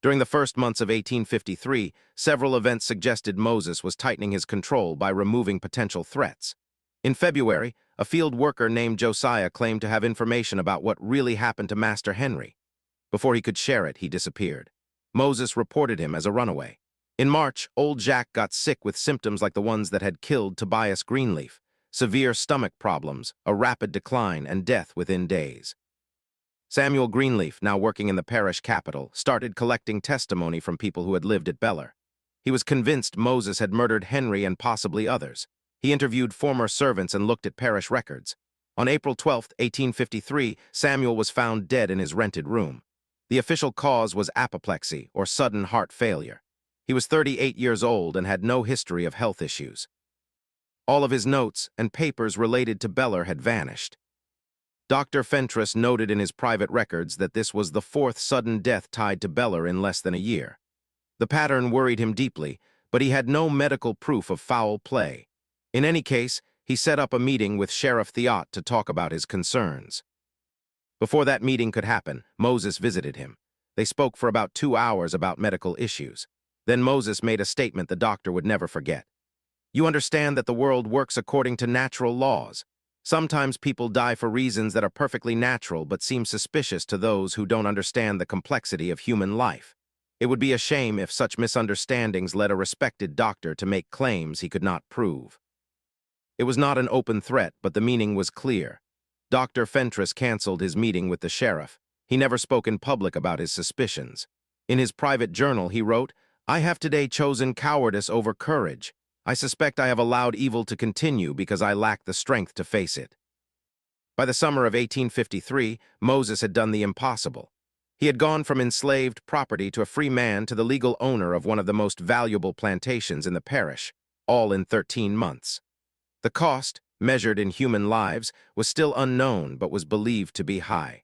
During the first months of 1853, several events suggested Moses was tightening his control by removing potential threats. In February, a field worker named Josiah claimed to have information about what really happened to Master Henry. Before he could share it, he disappeared. Moses reported him as a runaway. In March, Old Jack got sick with symptoms like the ones that had killed Tobias Greenleaf: severe stomach problems, a rapid decline, and death within days. Samuel Greenleaf, now working in the parish capital, started collecting testimony from people who had lived at Bellarive. He was convinced Moses had murdered Henry and possibly others. He interviewed former servants and looked at parish records. On April 12, 1853, Samuel was found dead in his rented room. The official cause was apoplexy, or sudden heart failure. He was 38 years old and had no history of health issues. All of his notes and papers related to Bellarive had vanished. Dr. Fentress noted in his private records that this was the fourth sudden death tied to Beller in less than a year. The pattern worried him deeply, but he had no medical proof of foul play. In any case, he set up a meeting with Sheriff Thiot to talk about his concerns. Before that meeting could happen, Moses visited him. They spoke for about 2 hours about medical issues. Then Moses made a statement the doctor would never forget. "You understand that the world works according to natural laws. Sometimes people die for reasons that are perfectly natural but seem suspicious to those who don't understand the complexity of human life. It would be a shame if such misunderstandings led a respected doctor to make claims he could not prove." It was not an open threat, but the meaning was clear. Dr. Fentress canceled his meeting with the sheriff. He never spoke in public about his suspicions. In his private journal, he wrote, "I have today chosen cowardice over courage. I suspect I have allowed evil to continue because I lack the strength to face it." By the summer of 1853, Moses had done the impossible. He had gone from enslaved property to a free man to the legal owner of one of the most valuable plantations in the parish, all in 13 months. The cost, measured in human lives, was still unknown but was believed to be high.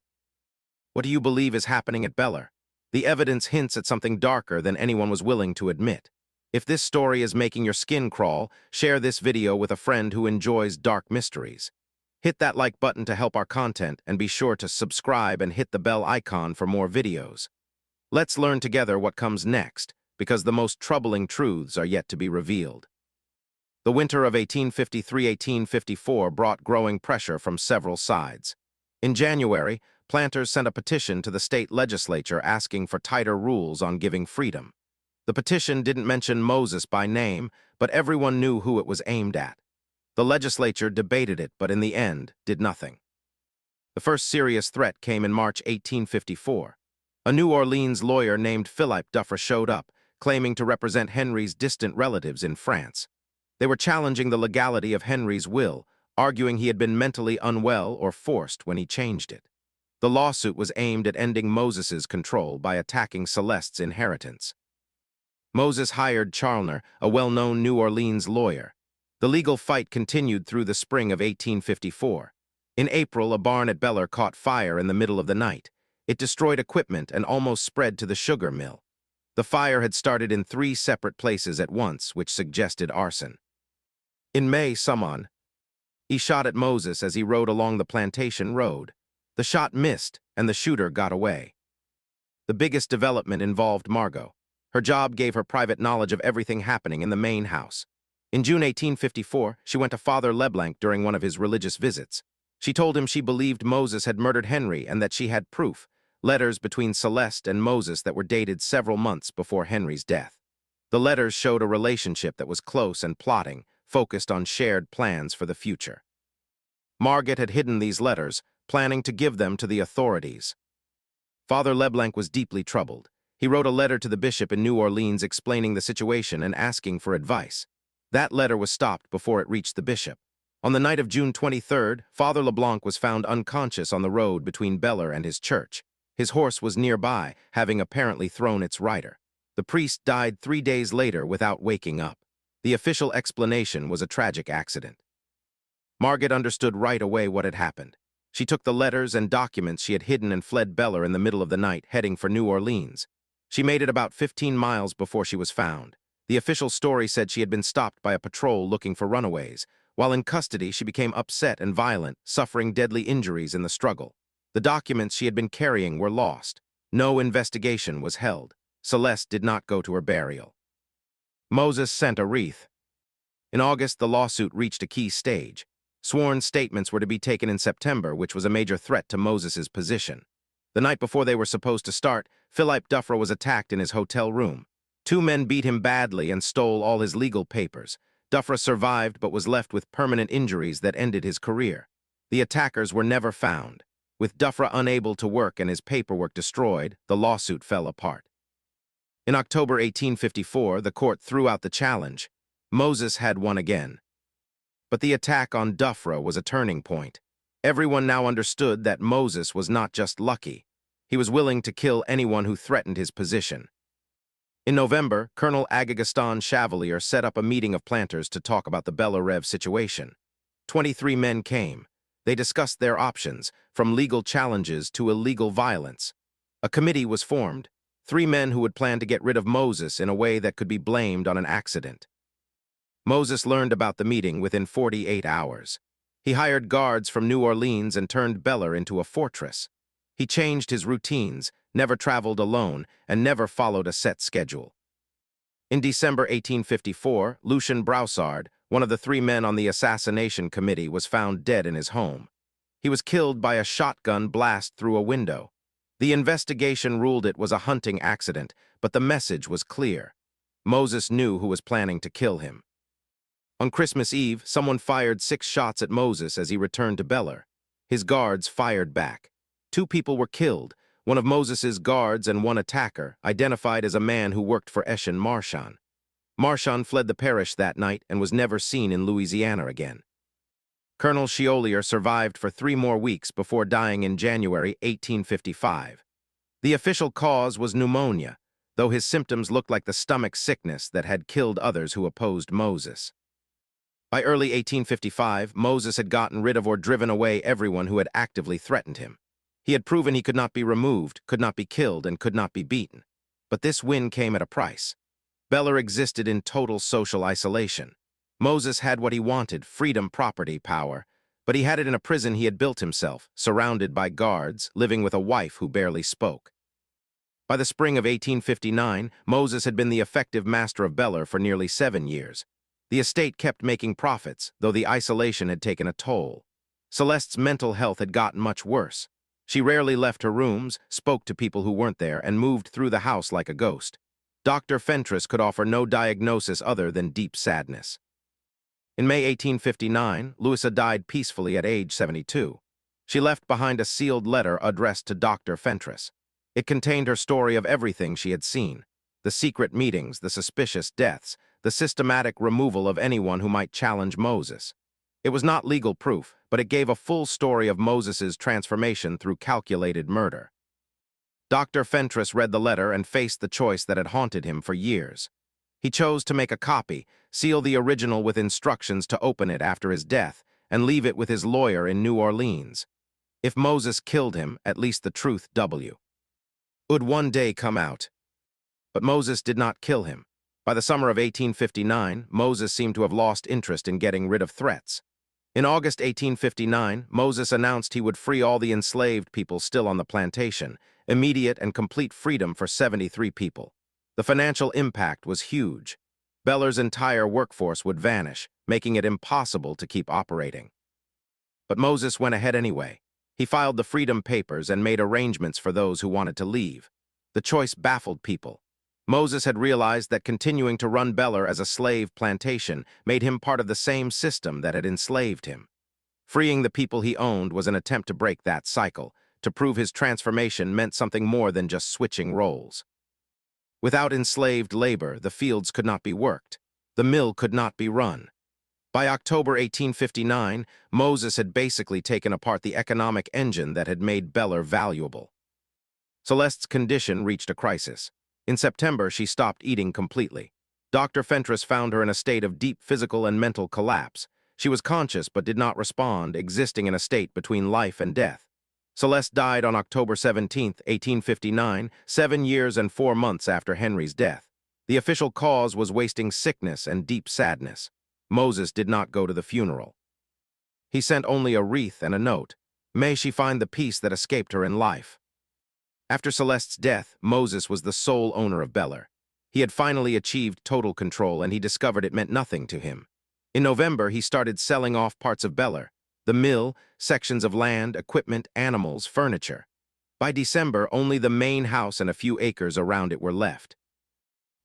What do you believe is happening at Beller? The evidence hints at something darker than anyone was willing to admit. If this story is making your skin crawl, share this video with a friend who enjoys dark mysteries. Hit that like button to help our content, and be sure to subscribe and hit the bell icon for more videos. Let's learn together what comes next, because the most troubling truths are yet to be revealed. The winter of 1853-1854 brought growing pressure from several sides. In January, planters sent a petition to the state legislature asking for tighter rules on giving freedom. The petition didn't mention Moses by name, but everyone knew who it was aimed at. The legislature debated it, but in the end, did nothing. The first serious threat came in March 1854. A New Orleans lawyer named Philip Dufresne showed up, claiming to represent Henry's distant relatives in France. They were challenging the legality of Henry's will, arguing he had been mentally unwell or forced when he changed it. The lawsuit was aimed at ending Moses's control by attacking Celeste's inheritance. Moses hired Coroner, a well-known New Orleans lawyer. The legal fight continued through the spring of 1854. In April, a barn at Beller caught fire in the middle of the night. It destroyed equipment and almost spread to the sugar mill. The fire had started in 3 separate places at once, which suggested arson. In May, someone shot at Moses as he rode along the Plantation road. The shot missed, and the shooter got away. The biggest development involved Margot. Her job gave her private knowledge of everything happening in the main house. In June 1854, she went to Father Leblanc during one of his religious visits. She told him she believed Moses had murdered Henry and that she had proof, letters between Celeste and Moses that were dated several months before Henry's death. The letters showed a relationship that was close and plotting, focused on shared plans for the future. Margot had hidden these letters, planning to give them to the authorities. Father Leblanc was deeply troubled. He wrote a letter to the bishop in New Orleans explaining the situation and asking for advice. That letter was stopped before it reached the bishop. On the night of June 23rd, Father Leblanc was found unconscious on the road between Beller and his church. His horse was nearby, having apparently thrown its rider. The priest died 3 days later without waking up. The official explanation was a tragic accident. Margot understood right away what had happened. She took the letters and documents she had hidden and fled Beller in the middle of the night, heading for New Orleans. She made it about 15 miles before she was found. The official story said she had been stopped by a patrol looking for runaways. While in custody, she became upset and violent, suffering deadly injuries in the struggle. The documents she had been carrying were lost. No investigation was held. Celeste did not go to her burial. Moses sent a wreath. In August, the lawsuit reached a key stage. Sworn statements were to be taken in September, which was a major threat to Moses's position. The night before they were supposed to start, Philip Dufresne was attacked in his hotel room. 2 men beat him badly and stole all his legal papers. Dufresne survived but was left with permanent injuries that ended his career. The attackers were never found. With Dufresne unable to work and his paperwork destroyed, the lawsuit fell apart. In October 1854, the court threw out the challenge. Moses had won again. But the attack on Dufresne was a turning point. Everyone now understood that Moses was not just lucky. He was willing to kill anyone who threatened his position. In November, Colonel Agagaston Chevalier set up a meeting of planters to talk about the Bellarive situation. 23 men came. They discussed their options, from legal challenges to illegal violence. A committee was formed, 3 men who would plan to get rid of Moses in a way that could be blamed on an accident. Moses learned about the meeting within 48 hours. He hired guards from New Orleans and turned Bellarive into a fortress. He changed his routines, never traveled alone, and never followed a set schedule. In December 1854, Lucien Broussard, one of the 3 men on the assassination committee, was found dead in his home. He was killed by a shotgun blast through a window. The investigation ruled it was a hunting accident, but the message was clear. Moses knew who was planning to kill him. On Christmas Eve, someone fired 6 shots at Moses as he returned to Bellarive. His guards fired back. 2 people were killed, one of Moses's guards and one attacker, identified as a man who worked for Etienne Marchand. Marchand fled the parish that night and was never seen in Louisiana again. Colonel Chiolier survived for 3 more weeks before dying in January 1855. The official cause was pneumonia, though his symptoms looked like the stomach sickness that had killed others who opposed Moses. By early 1855, Moses had gotten rid of or driven away everyone who had actively threatened him. He had proven he could not be removed, could not be killed, and could not be beaten. But this win came at a price. Bellarive existed in total social isolation. Moses had what he wanted, freedom, property, power, but he had it in a prison he had built himself, surrounded by guards, living with a wife who barely spoke. By the spring of 1859, Moses had been the effective master of Bellarive for nearly 7 years. The estate kept making profits, though the isolation had taken a toll. Celeste's mental health had gotten much worse. She rarely left her rooms, spoke to people who weren't there, and moved through the house like a ghost. Dr. Fentress could offer no diagnosis other than deep sadness. In May 1859, Louisa died peacefully at age 72. She left behind a sealed letter addressed to Dr. Fentress. It contained her story of everything she had seen: the secret meetings, the suspicious deaths, the systematic removal of anyone who might challenge Moses. It was not legal proof, but it gave a full story of Moses's transformation through calculated murder. Dr. Fentress read the letter and faced the choice that had haunted him for years. He chose to make a copy, seal the original with instructions to open it after his death, and leave it with his lawyer in New Orleans. If Moses killed him, at least the truth would one day come out. But Moses did not kill him. By the summer of 1859, Moses seemed to have lost interest in getting rid of threats. In August 1859, Moses announced he would free all the enslaved people still on the plantation, immediate and complete freedom for 73 people. The financial impact was huge. Bellarive's entire workforce would vanish, making it impossible to keep operating. But Moses went ahead anyway. He filed the freedom papers and made arrangements for those who wanted to leave. The choice baffled people. Moses had realized that continuing to run Bellarive as a slave plantation made him part of the same system that had enslaved him. Freeing the people he owned was an attempt to break that cycle, to prove his transformation meant something more than just switching roles. Without enslaved labor, the fields could not be worked. The mill could not be run. By October 1859, Moses had basically taken apart the economic engine that had made Bellarive valuable. Celeste's condition reached a crisis. In September, she stopped eating completely. Dr. Fentress found her in a state of deep physical and mental collapse. She was conscious but did not respond, existing in a state between life and death. Celeste died on October 17, 1859, 7 years and 4 months after Henry's death. The official cause was wasting sickness and deep sadness. Moses did not go to the funeral. He sent only a wreath and a note. May she find the peace that escaped her in life. After Celeste's death, Moses was the sole owner of Bellarive. He had finally achieved total control, and he discovered it meant nothing to him. In November, he started selling off parts of Bellarive: the mill, sections of land, equipment, animals, furniture. By December, only the main house and a few acres around it were left.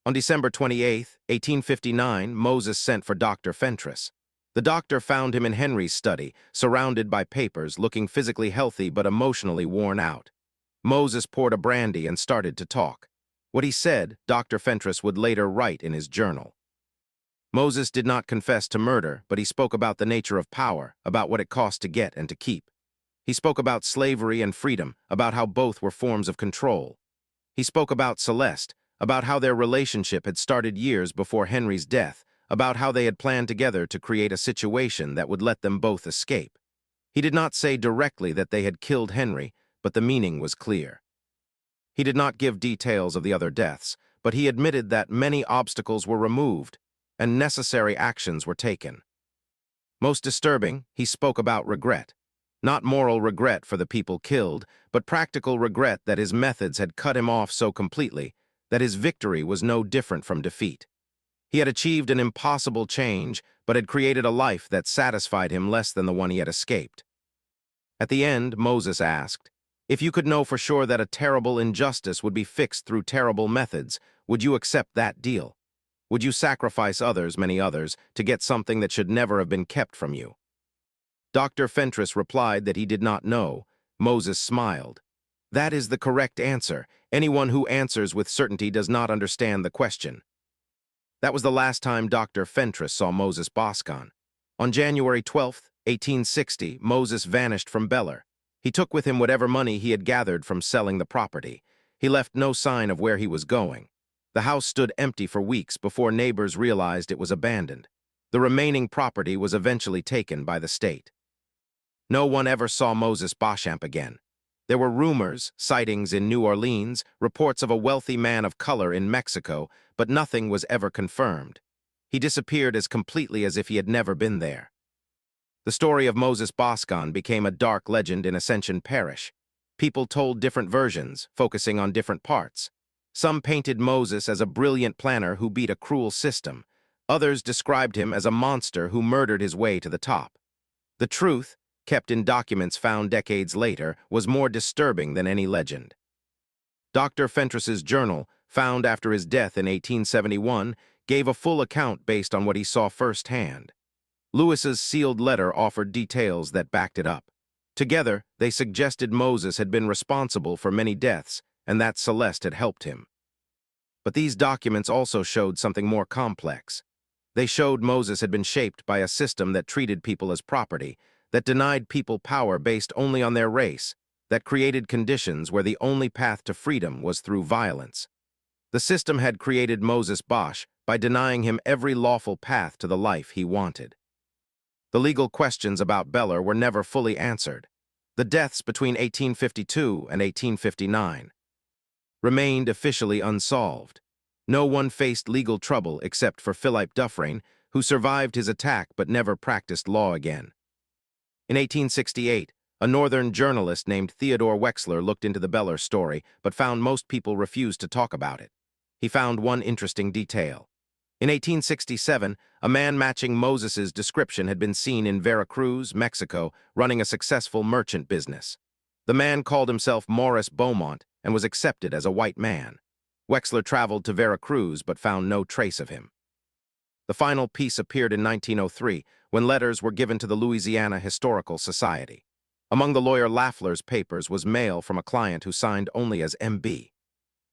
On December 28, 1859, Moses sent for Dr. Fentress. The doctor found him in Henry's study, surrounded by papers, looking physically healthy but emotionally worn out. Moses poured a brandy and started to talk. What he said, Dr. Fentress would later write in his journal. Moses did not confess to murder, but he spoke about the nature of power, about what it cost to get and to keep. He spoke about slavery and freedom, about how both were forms of control. He spoke about Celeste, about how their relationship had started years before Henry's death, about how they had planned together to create a situation that would let them both escape. He did not say directly that they had killed Henry, but the meaning was clear. He did not give details of the other deaths, but he admitted that many obstacles were removed and necessary actions were taken. Most disturbing, he spoke about regret. Not moral regret for the people killed, but practical regret that his methods had cut him off so completely that his victory was no different from defeat. He had achieved an impossible change, but had created a life that satisfied him less than the one he had escaped. At the end, Moses asked, "If you could know for sure that a terrible injustice would be fixed through terrible methods, would you accept that deal? Would you sacrifice others, many others, to get something that should never have been kept from you?" Dr. Fentress replied that he did not know. Moses smiled. "That is the correct answer. Anyone who answers with certainty does not understand the question." That was the last time Dr. Fentress saw Moses Boscan. On January 12, 1860, Moses vanished from Bellarive. He took with him whatever money he had gathered from selling the property. He left no sign of where he was going. The house stood empty for weeks before neighbors realized it was abandoned. The remaining property was eventually taken by the state. No one ever saw Moses Beauchamp again. There were rumors, sightings in New Orleans, reports of a wealthy man of color in Mexico, but nothing was ever confirmed. He disappeared as completely as if he had never been there. The story of Moses Boscan became a dark legend in Ascension Parish. People told different versions, focusing on different parts. Some painted Moses as a brilliant planner who beat a cruel system. Others described him as a monster who murdered his way to the top. The truth, kept in documents found decades later, was more disturbing than any legend. Dr. Fentress's journal, found after his death in 1871, gave a full account based on what he saw firsthand. Lewis's sealed letter offered details that backed it up. Together, they suggested Moses had been responsible for many deaths and that Celeste had helped him. But these documents also showed something more complex. They showed Moses had been shaped by a system that treated people as property, that denied people power based only on their race, that created conditions where the only path to freedom was through violence. The system had created Moses Bosch by denying him every lawful path to the life he wanted. The legal questions about Bellarive were never fully answered. The deaths between 1852 and 1859 remained officially unsolved. No one faced legal trouble except for Philip Dufresne, who survived his attack but never practiced law again. In 1868, a northern journalist named Theodore Wexler looked into the Bellarive story but found most people refused to talk about it. He found one interesting detail. In 1867, a man matching Moses's description had been seen in Veracruz, Mexico, running a successful merchant business. The man called himself Morris Beaumont and was accepted as a white man. Wexler traveled to Veracruz but found no trace of him. The final piece appeared in 1903 when letters were given to the Louisiana Historical Society. Among the lawyer Lafleur's papers was mail from a client who signed only as M.B.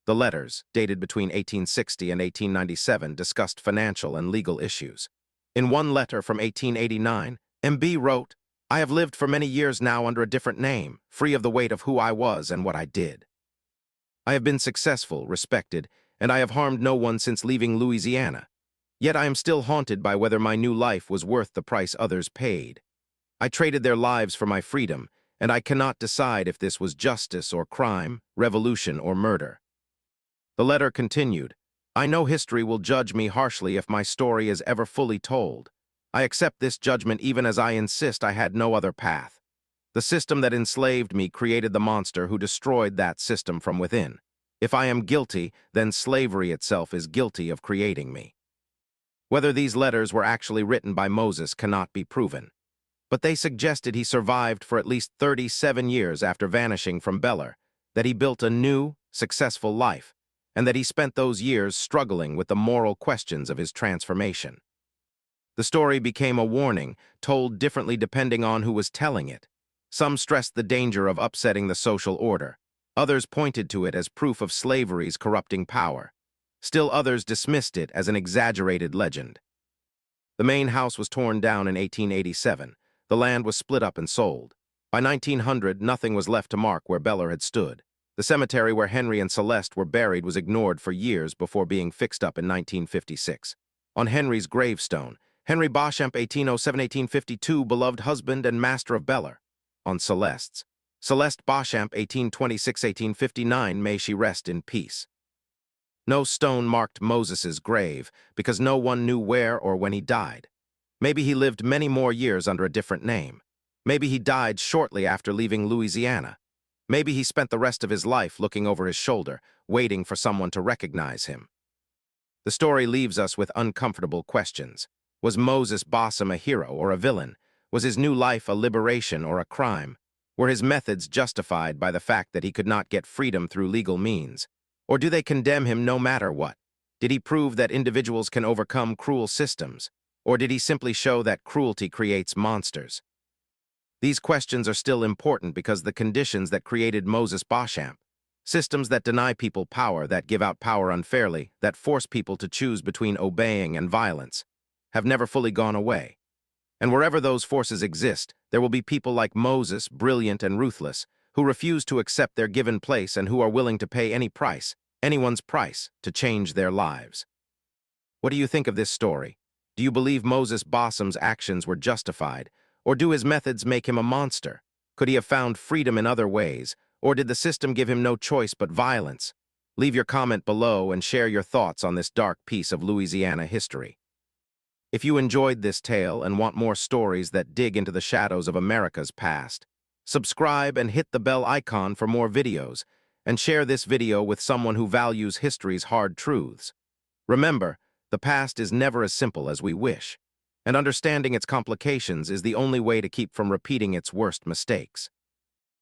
The letters, dated between 1860 and 1897, discussed financial and legal issues. In one letter from 1889, M.B. wrote, "I have lived for many years now under a different name, free of the weight of who I was and what I did. I have been successful, respected, and I have harmed no one since leaving Louisiana. Yet I am still haunted by whether my new life was worth the price others paid. I traded their lives for my freedom, and I cannot decide if this was justice or crime, revolution or murder." The letter continued, "I know history will judge me harshly if my story is ever fully told. I accept this judgment even as I insist I had no other path. The system that enslaved me created the monster who destroyed that system from within. If I am guilty, then slavery itself is guilty of creating me." Whether these letters were actually written by Moses cannot be proven, but they suggested he survived for at least 37 years after vanishing from Bellarive, that he built a new, successful life, and that he spent those years struggling with the moral questions of his transformation. The story became a warning, told differently depending on who was telling it. Some stressed the danger of upsetting the social order. Others pointed to it as proof of slavery's corrupting power. Still others dismissed it as an exaggerated legend. The main house was torn down in 1887. The land was split up and sold. By 1900, nothing was left to mark where Bellarive had stood. The cemetery where Henry and Celeste were buried was ignored for years before being fixed up in 1956. On Henry's gravestone, Henry Beauchamp, 1807-1852, beloved husband and master of Bellarive. on Celeste's. Celeste Beauchamp, 1826-1859, may she rest in peace. No stone marked Moses's grave because no one knew where or when he died. Maybe he lived many more years under a different name. Maybe he died shortly after leaving Louisiana. Maybe he spent the rest of his life looking over his shoulder, waiting for someone to recognize him. The story leaves us with uncomfortable questions. Was Moses Beauchamp a hero or a villain? Was his new life a liberation or a crime? Were his methods justified by the fact that he could not get freedom through legal means? Or do they condemn him no matter what? Did he prove that individuals can overcome cruel systems? Or did he simply show that cruelty creates monsters? These questions are still important because the conditions that created Moses Beauchamp, systems that deny people power, that give out power unfairly, that force people to choose between obeying and violence, have never fully gone away. And wherever those forces exist, there will be people like Moses, brilliant and ruthless, who refuse to accept their given place and who are willing to pay any price, anyone's price, to change their lives. What do you think of this story? Do you believe Moses Beauchamp's actions were justified, or do his methods make him a monster? Could he have found freedom in other ways, or did the system give him no choice but violence? Leave your comment below and share your thoughts on this dark piece of Louisiana history. If you enjoyed this tale and want more stories that dig into the shadows of America's past, subscribe and hit the bell icon for more videos, and share this video with someone who values history's hard truths. Remember, the past is never as simple as we wish, and understanding its complications is the only way to keep from repeating its worst mistakes.